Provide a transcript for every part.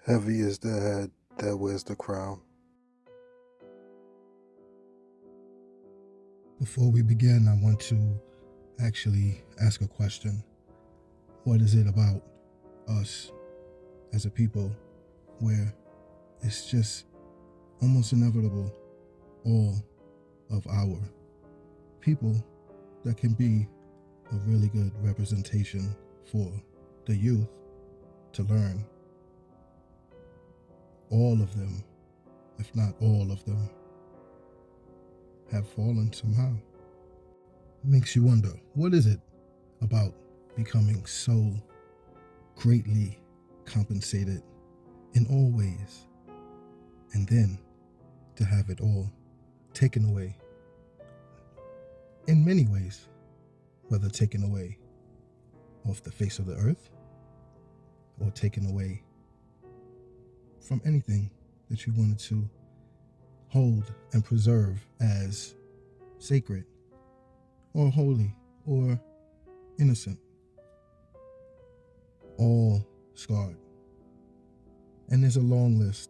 Heavy is the head that wears the crown. Before we begin, I want to actually ask a question. What is it about us as a people where it's just almost inevitable all of our people that can be a really good representation for the youth to learn? All of them, if not all of them, have fallen somehow. It makes you wonder, what is it about becoming so greatly compensated in all ways, and then to have it all taken away in many ways, whether taken away off the face of the earth or taken away from anything that you wanted to hold and preserve as sacred or holy or innocent, all scarred. And there's a long list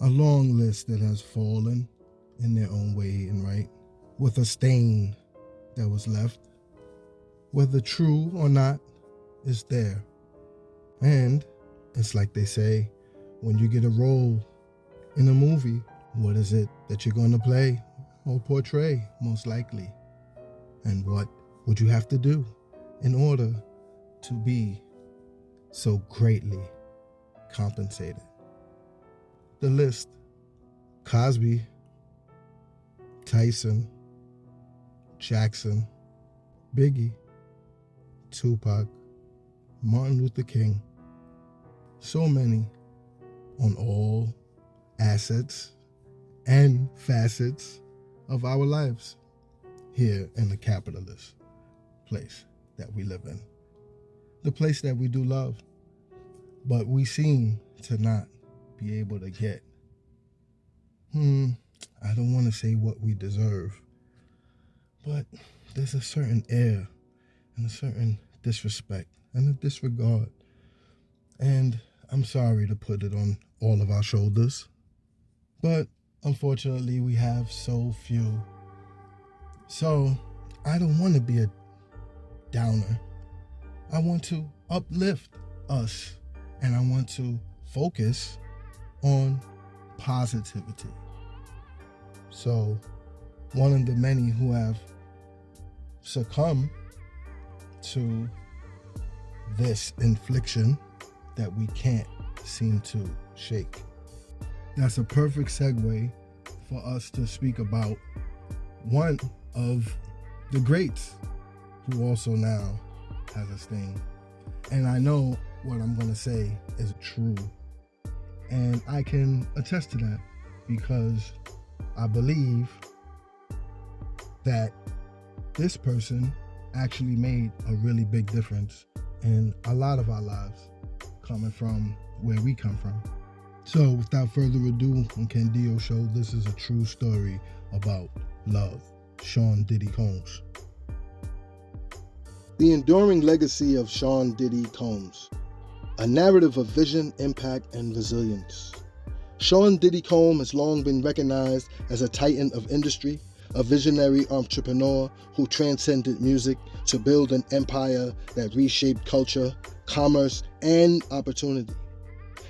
that has fallen in their own way and right, with a stain that was left, whether true or not, is there. And it's like they say, when you get a role in a movie, what is it that you're going to play or portray, most likely? And what would you have to do in order to be so greatly compensated? The list: Cosby, Tyson, Jackson, Biggie, Tupac, Martin Luther King. So many on all assets and facets of our lives here in the capitalist place that we live in. The place that we do love, but we seem to not be able to get. I don't want to say what we deserve, but there's a certain air and a certain disrespect and a disregard. And I'm sorry to put it on all of our shoulders, but unfortunately we have so few. So I don't want to be a downer. I want to uplift us, and I want to focus on positivity. So one of the many who have succumbed to this infliction that we can't seem to shake. That's a perfect segue for us to speak about one of the greats who also now has a stain. And I know what I'm going to say is true. And I can attest to that because I believe that this person actually made a really big difference in a lot of our lives, coming from where we come from. So without further ado, on Candio Show, this is a true story about love. Sean Diddy Combs. The enduring legacy of Sean Diddy Combs, a narrative of vision, impact, and resilience. Sean Diddy Combs has long been recognized as a titan of industry, a visionary entrepreneur who transcended music to build an empire that reshaped culture, commerce, and opportunity.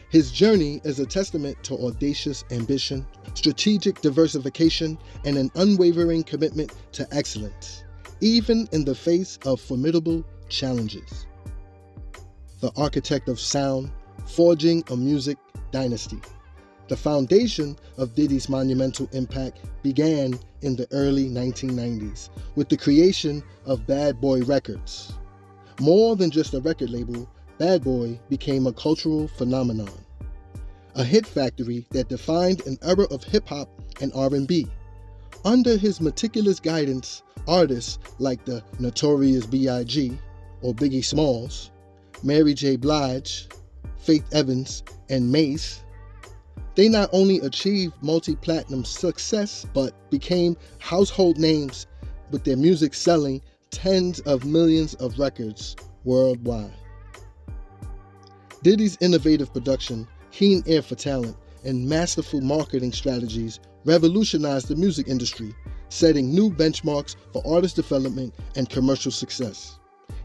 His journey is a testament to audacious ambition, strategic diversification, and an unwavering commitment to excellence, even in the face of formidable challenges. The architect of sound, forging a music dynasty. The foundation of Diddy's monumental impact began in the early 1990s with the creation of Bad Boy Records. More than just a record label, Bad Boy became a cultural phenomenon, a hit factory that defined an era of hip-hop and R&B. Under his meticulous guidance, artists like the Notorious B.I.G. or Biggie Smalls, Mary J. Blige, Faith Evans, and Mase, they not only achieved multi-platinum success, but became household names with their music selling tens of millions of records worldwide. Diddy's innovative production keen ear for talent, and masterful marketing strategies revolutionized the music industry, setting new benchmarks for artist development and commercial success.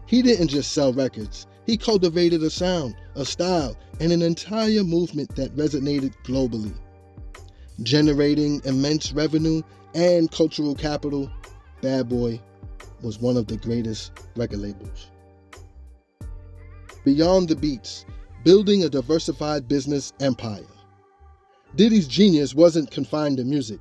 He didn't just sell records, he cultivated a sound, a style, and an entire movement that resonated globally. Generating immense revenue and cultural capital, Bad Boy was one of the greatest record labels. Beyond the beats, building a diversified business empire. Diddy's genius wasn't confined to music.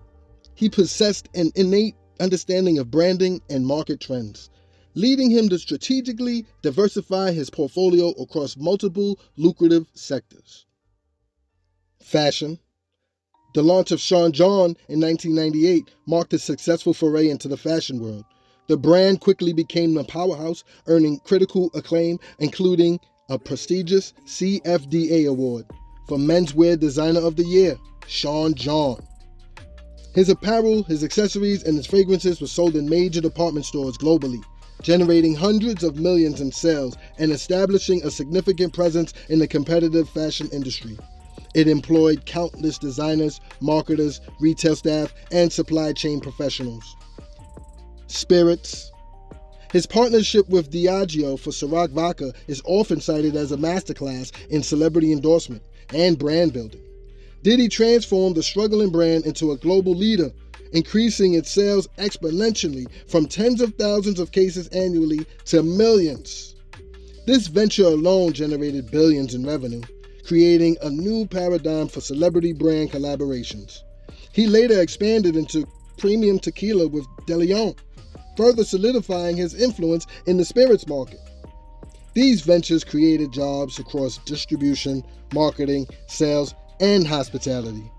He possessed an innate understanding of branding and market trends, leading him to strategically diversify his portfolio across multiple lucrative sectors. Fashion. The launch of Sean John in 1998 marked a successful foray into the fashion world. The brand quickly became a powerhouse, earning critical acclaim, including a prestigious CFDA award for Menswear Designer of the Year, Sean John. His apparel, his accessories, and his fragrances were sold in major department stores globally, generating hundreds of millions in sales and establishing a significant presence in the competitive fashion industry. It employed countless designers, marketers, retail staff, and supply chain professionals. Spirits. His partnership with Diageo for Ciroc Vodka is often cited as a masterclass in celebrity endorsement and brand building. Diddy transformed the struggling brand into a global leader, increasing its sales exponentially from tens of thousands of cases annually to millions. This venture alone generated billions in revenue, creating a new paradigm for celebrity brand collaborations. He later expanded into premium tequila with De Leon, further solidifying his influence in the spirits market. These ventures created jobs across distribution, marketing, sales, and hospitality.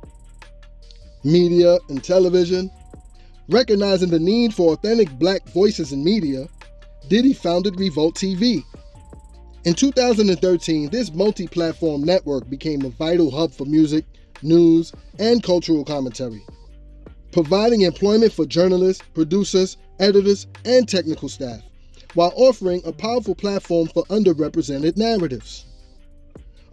Media and television. Recognizing the need for authentic black voices in media, Diddy founded Revolt TV. In 2013, this multi-platform network became a vital hub for music, news, and cultural commentary, providing employment for journalists, producers, editors, and technical staff, while offering a powerful platform for underrepresented narratives.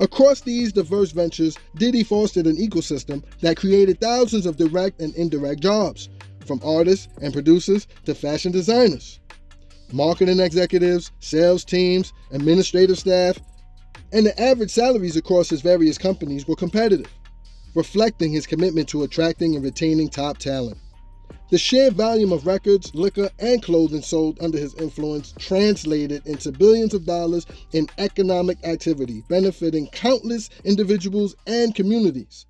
Across these diverse ventures, Diddy fostered an ecosystem that created thousands of direct and indirect jobs, from artists and producers to fashion designers, marketing executives, sales teams, administrative staff, and the average salaries across his various companies were competitive, reflecting his commitment to attracting and retaining top talent. The sheer volume of records, liquor, and clothing sold under his influence translated into billions of dollars in economic activity, benefiting countless individuals and communities.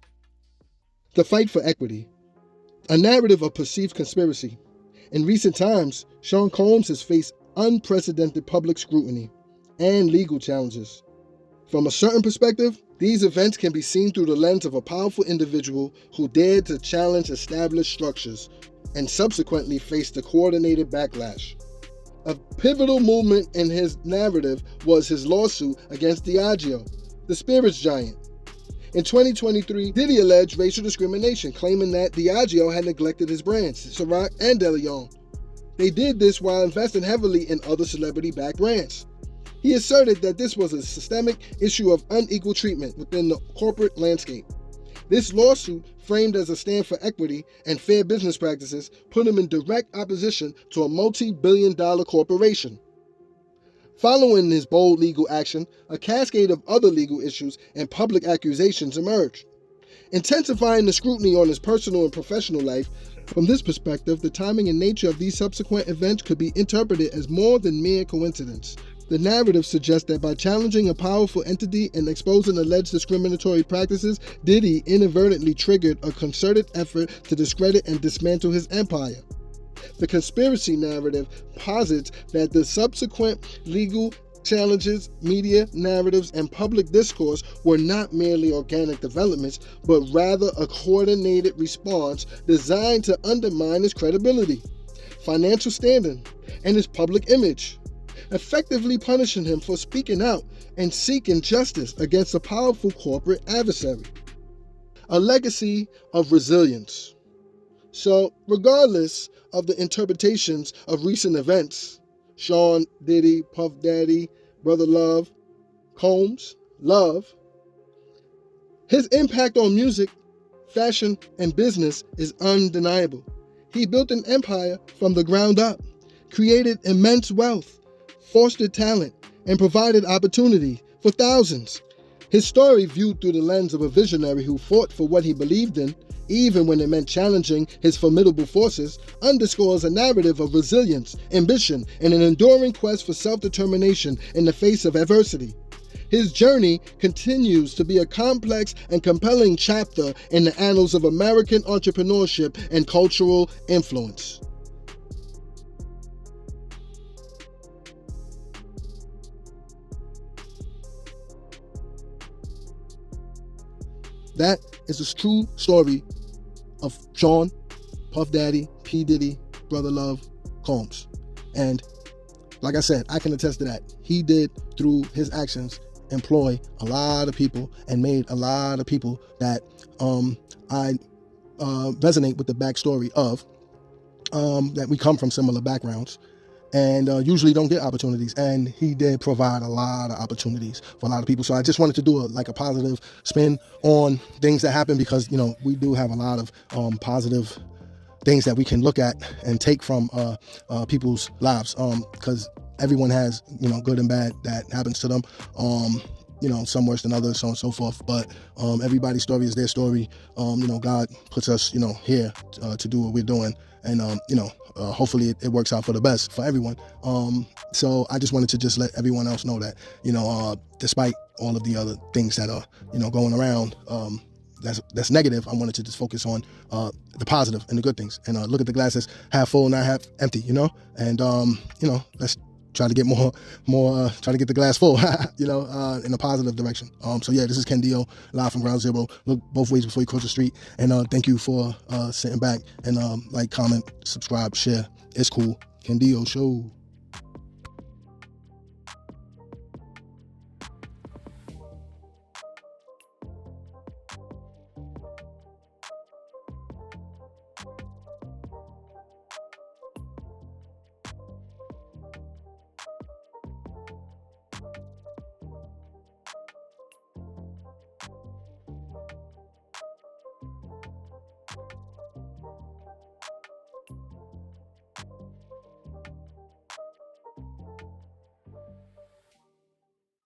The fight for equity, a narrative of perceived conspiracy. In recent times, Sean Combs has faced unprecedented public scrutiny and legal challenges. From a certain perspective, these events can be seen through the lens of a powerful individual who dared to challenge established structures and subsequently faced a coordinated backlash. A pivotal movement in his narrative was his lawsuit against Diageo, the spirits giant. In 2023, Diddy alleged racial discrimination, claiming that Diageo had neglected his brands, Ciroc and De Leon. They did this while investing heavily in other celebrity-backed brands. He asserted that this was a systemic issue of unequal treatment within the corporate landscape. This lawsuit, framed as a stand for equity and fair business practices, put him in direct opposition to a multi-billion-dollar corporation. Following his bold legal action, a cascade of other legal issues and public accusations emerged, intensifying the scrutiny on his personal and professional life. From this perspective, the timing and nature of these subsequent events could be interpreted as more than mere coincidence. The narrative suggests that by challenging a powerful entity and exposing alleged discriminatory practices, Diddy inadvertently triggered a concerted effort to discredit and dismantle his empire. The conspiracy narrative posits that the subsequent legal challenges, media narratives, and public discourse were not merely organic developments, but rather a coordinated response designed to undermine his credibility, financial standing, and his public image, effectively punishing him for speaking out and seeking justice against a powerful corporate adversary. A legacy of resilience. So, regardless of the interpretations of recent events, Sean, Diddy, Puff Daddy, Brother Love, Combs, Love, His impact on music, fashion, and business is undeniable. He built an empire from the ground up, created immense wealth, fostered talent, and provided opportunity for thousands. His story, viewed through the lens of a visionary who fought for what he believed in, even when it meant challenging his formidable forces, underscores a narrative of resilience, ambition, and an enduring quest for self-determination in the face of adversity. His journey continues to be a complex and compelling chapter in the annals of American entrepreneurship and cultural influence. That is a true story of Sean, Puff Daddy, P. Diddy, Brother Love, Combs. And like I said, I can attest to that. He did, through his actions, employ a lot of people and made a lot of people that I resonate with the backstory of, that we come from similar backgrounds and usually don't get opportunities. And he did provide a lot of opportunities for a lot of people. So I just wanted to do a positive spin on things that happen, because, we do have a lot of positive things that we can look at and take from people's lives, because everyone has, good and bad that happens to them. Some worse than others, so on and so forth. But everybody's story is their story. God puts us, here to do what we're doing. And, hopefully it works out for the best for everyone. So I just wanted to just let everyone else know that, despite all of the other things that are, going around, that's negative, I wanted to just focus on the positive and the good things, and look at the glass as half full, not half empty, and let's try to get try to get the glass full, in a positive direction. So yeah, this is Ken Dio, live from Ground Zero. Look both ways before you cross the street, and thank you for sitting back and like, comment, subscribe, share. It's cool. Ken Dio Show.